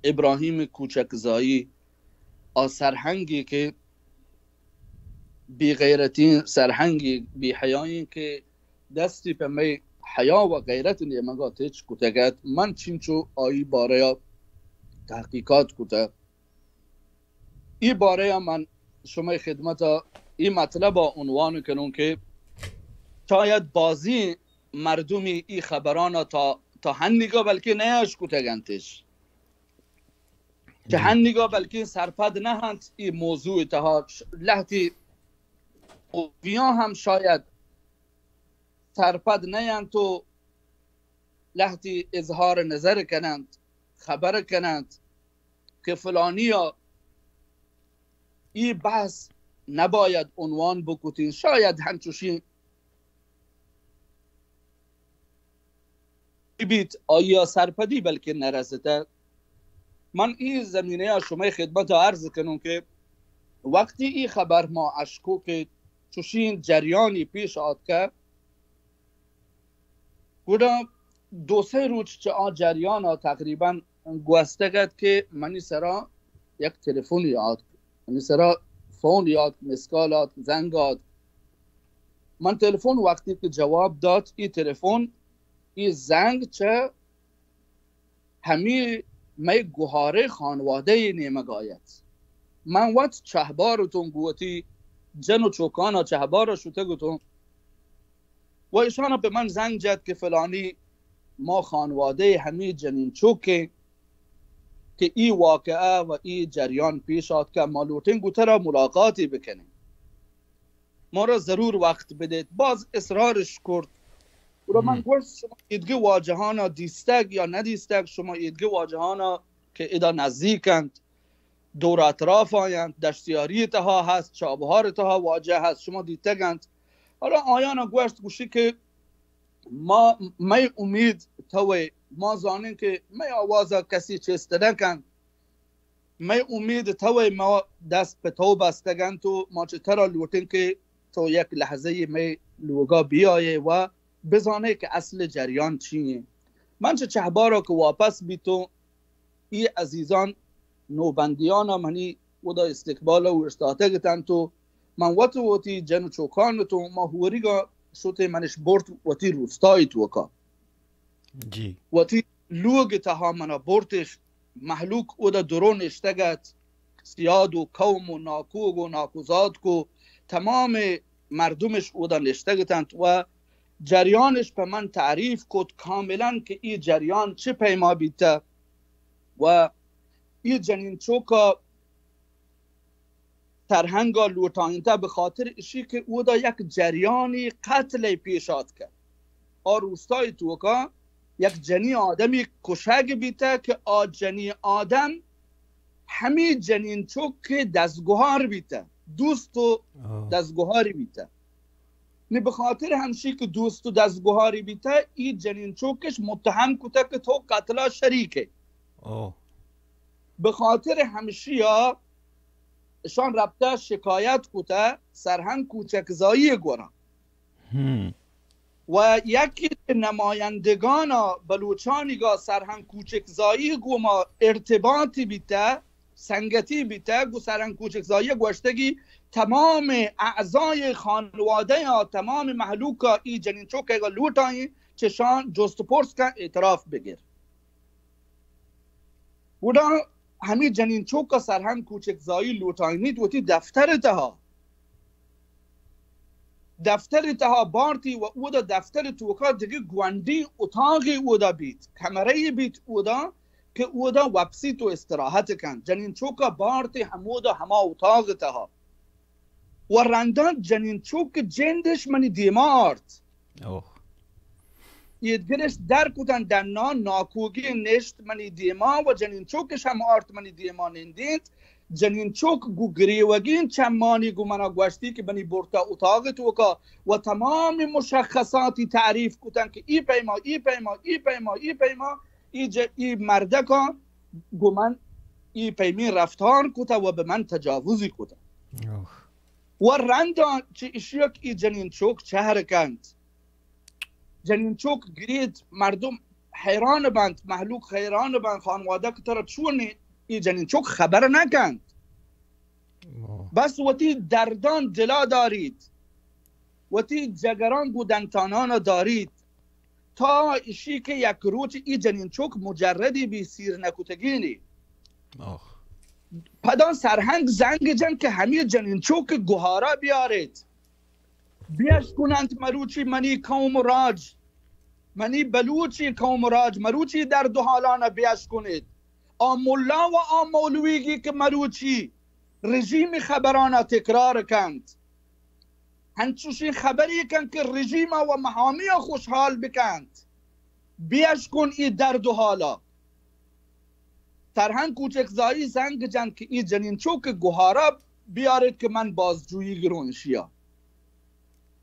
ابراهیم کوچکزایی سرهنگی که بی غیرتی، سرهنگی بی حیایی که دستی به می حیا و غیرت نیمگا تیچ کتگت من چینچو آیی باره تحقیقات کته. ای باره من شما خدمت ای مطلب عنوان کنون که شاید بازی مردمی ای خبران تا هنگا بلکه نیاش کتگنتش که هنگا بلکه سرپد نهند ای موضوع تها لحتی اویا هم شاید سرپد نیند تو لحتی اظهار نظر کنند، خبر کنند که فلانی یا ای بحث نباید عنوان بکوتین، شاید همچوشین بیت آیا سرپدی بلکه نرسته. من این زمینه شما خدمت عرض کنم که وقتی این خبر ما اشکو که چوشین جریانی پیش آد که گودا دو سه روز چه جریان ها تقریبا گوسته گد که منی سرا یک تلفن یاد، منی سرا فون یاد، مسکالات، زنگات. من تلفن وقتی که جواب داد این تلفن این زنگ چه همی می گوهاره خانواده نیمگایت. من وقت چهبارتون گوتی جن و چوکانا چهبار شده گوتون و ایشانا به من زنگ جد که فلانی ما خانواده همی جنین چوکه که ای واقعه و ای جریان پیش آد که مالوتین گوته را ملاقاتی بکنیم، ما را ضرور وقت بدید. باز اصرارش کرد و من گوشت شما ایدگی واجهانا دیستگ یا ندیستگ، شما ایدگی واجهانا که ایدا نزدیکند دور اطراف آیند، دشتیاری تها هست، چابهار تها واجه هست، شما دیتگند. حالا آیانا گوشت گوشی که می امید توی ما زانین که می آوازا کسی چسته نکن، می امید توی ما دست به تو بستگن تو ما چطرا لوٹین که تو یک لحظه می لوگا بیایه و بزانه که اصل جریان چیه. من چه چهبارا که واپس بی تو ای عزیزان نوبندیانا منی ودا استقبال و اشتاته گتن تو من وطی جن و چوکان تو ما هوریگا شوته منش برد وطی روستایی تو کا جی وطی لوگ تها منا برتش محلوک ودا درون اشتگت سیاد و قوم و ناکوگ و ناکوزاد کو تمام مردمش ودا نشتگتند و جریانش به من تعریف کد کاملا که این جریان چه پیما بیته و این جنین چوکا سرهنگا لوتاینته به خاطر اشی که او دا یک جریانی قتل پیشات کرد. روستای توکا یک جنی آدمی کشگ بیته که جنی آدم همی جنین چوک دستگوهار بیته، دوست و دستگوهاری بیته. نه به خاطر همشی که دوست و دستگوهاری بیته این جنین چوکش متهم کته که تو قتلا شریکه. به خاطر همشی ها شان ربطه شکایت کته سرهنگ کوچکزایی گورا و یکی نمایندگان بلوچانیگا سرهنگ کوچکزایی گوما ارتباطی بیته سنگتی بیته گو سرهنگ کوچکزایی گوشتگی تمام اعضای خانواده یا تمام محلوکا ای جنین چوکه لوتایی چشان جست پرس کن اعتراف بگیر. بودا همی جنین چوکا سرهنگ کوچکزایی لوتاینی دوتی دفتر تها بارتی و او دا دفتر توکا دیگه گواندی اتاقی او دا بیت کمره بیت او دا که او دا وپسی تو استراحت کن. جنین چوکا بارتی همو دا هما اتاق تها و رندان جنین چوک جندش منی دیما آرد یدگرش در کتن دنا ناکوگی نشت منی دیما و جنین چوکش هم آرد منی دیما نندید. جنین چوک گو گریوگین چمانی گو منا گوشتی که بنی برتا اتاق توکا و تمام مشخصاتی تعریف کتن که ای پیما ای مردکا گو من ای پیمی رفتار کتا و به من تجاوزی کتا و رندان چه اشیاک ای جنین چوک چه حرکند. جنین چوک گرید مردم حیران بند، محلوق حیران بند، خانواده که ترا چون ای جنین چوک خبر نکند. بس وتی دردان دلا دارید، وتی جگران گودنتانان دارید، تا ایشی که یک روز ای جنین چوک مجردی بی سیر نکوتگینی پدان سرهنگ زنگ جن که همه جنین چوک گوهارا بیارید، بیش کنند مروچی منی قوم راج، منی بلوچی قوم راج، مروچی در دو حالانه بیش کنید. آمولا و آمولویگی که مروچی رژیم خبرانه تکرار کند، هنچوشی خبری کن که رژیم و محامی خوشحال بکند، بیش کن ای در دو حالا. سرهنگ کوچکزایی زنگ جن که ای جنین چوک گوهارا بیارید که من بازجویی گرونشیا.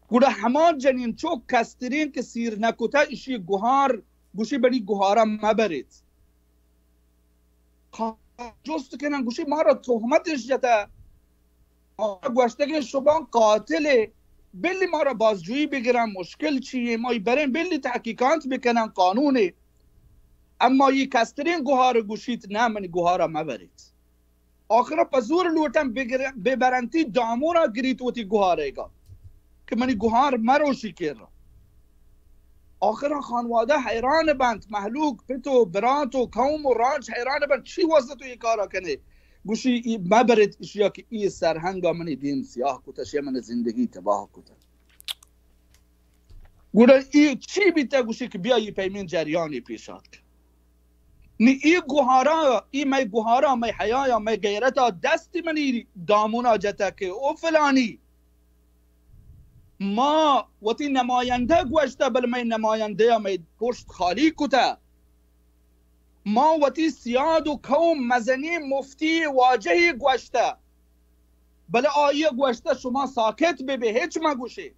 گوڑا همان جنین چوک کسترین که سیر نکوتا ایشی گوهار گوشی بری گوهارا مبرید. جست کنن گوشی ما را تهمتش جتا، ما را گوشته که شبان قاتله، بلی ما را بازجویی بگیرن، مشکل چیه، ما برین بلی تحقیقات بکنن قانونه. اما یه کسترین گوهار گوشید نه منی گوهارا مبرید. آخرا پزور لوٹن ببرنتی دامورا گریت وتی گوهاره گا که منی گوهار مروشی کرد. آخرا خانواده حیران بند، محلوق پتو برات و قوم و راج حیران بند چی واسه تو یه کارا کنه. گوشی مبرد اشیا که ای سرهنگا منی دین سیاه کتش یا من زندگی تباه کتا. گوڑا ای چی بیتا گوشی که بیا ای پیمین جریانی پیشاد که نی ای گوهارا، ای می گوهارا، می حیایا، می غیرتا دستی منی دامونا جتا که او فلانی ما وتی نماینده گوشته بل می نماینده می پشت خالی کتا. ما وتی سیاد و قوم مزنی مفتی واجهی گوشته بل آیه گوشته شما ساکت ببی هیچ مگوشی.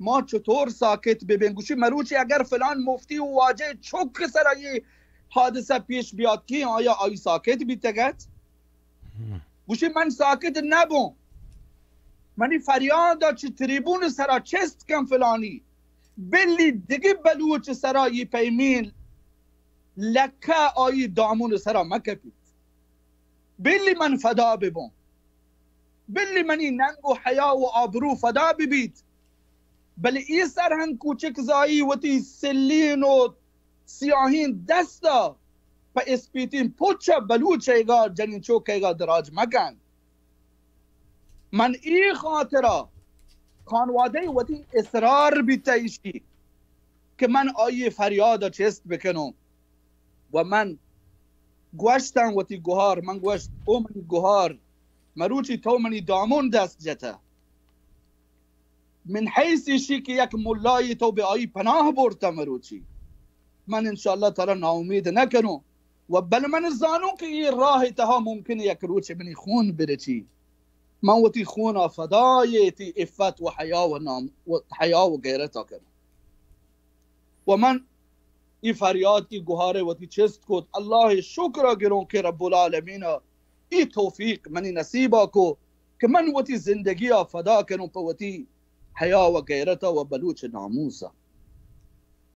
ما چطور ساکت ببین گوشی مروچی اگر فلان مفتی و واجه چوک سرایی حادثه پیش بیاد کی آیا آی ساکت بیتگت؟ گوشی من ساکت نبون، منی فریادا چی تریبون سرا چست کن فلانی بلی دیگه بلوچ سرایی پیمین لکه آی دامون سرا مکپید، بلی من فدا ببون، بلی منی ننگ و حیا و آبرو فدا ببید. بلی ای سرهنگ کوچک زایی وتی سلین و سیاهین دستا پا اسپیتین پوچا بلوچ ایگا جنین چوک ایگا دراج مکن. من ای خاطره خانواده وتی اصرار بیتایشی که من آیه فریادا چست بکنم و من گوشتن وتی گوهار، من گوشت او منی گوهار مروچی تو منی دامون دست جتا من حیثیشی که یک ملای تو به آیی پناه برتا مروچی. من انشاءالله تعالی ناامید نکنم و بل من زانو که این راه تها ممکنه یک روچ منی خون برچی. من وتی خون فدای تی افت و حیا و غیرتا کنم و من ای فریاد ای گوهاره وتی چست کد. الله شکر گرون که رب العالمین ای توفیق منی نصیبا کو که من وتی زندگی فدا کنم پا وتی حیا و غیرتا و بلوچ ناموسا.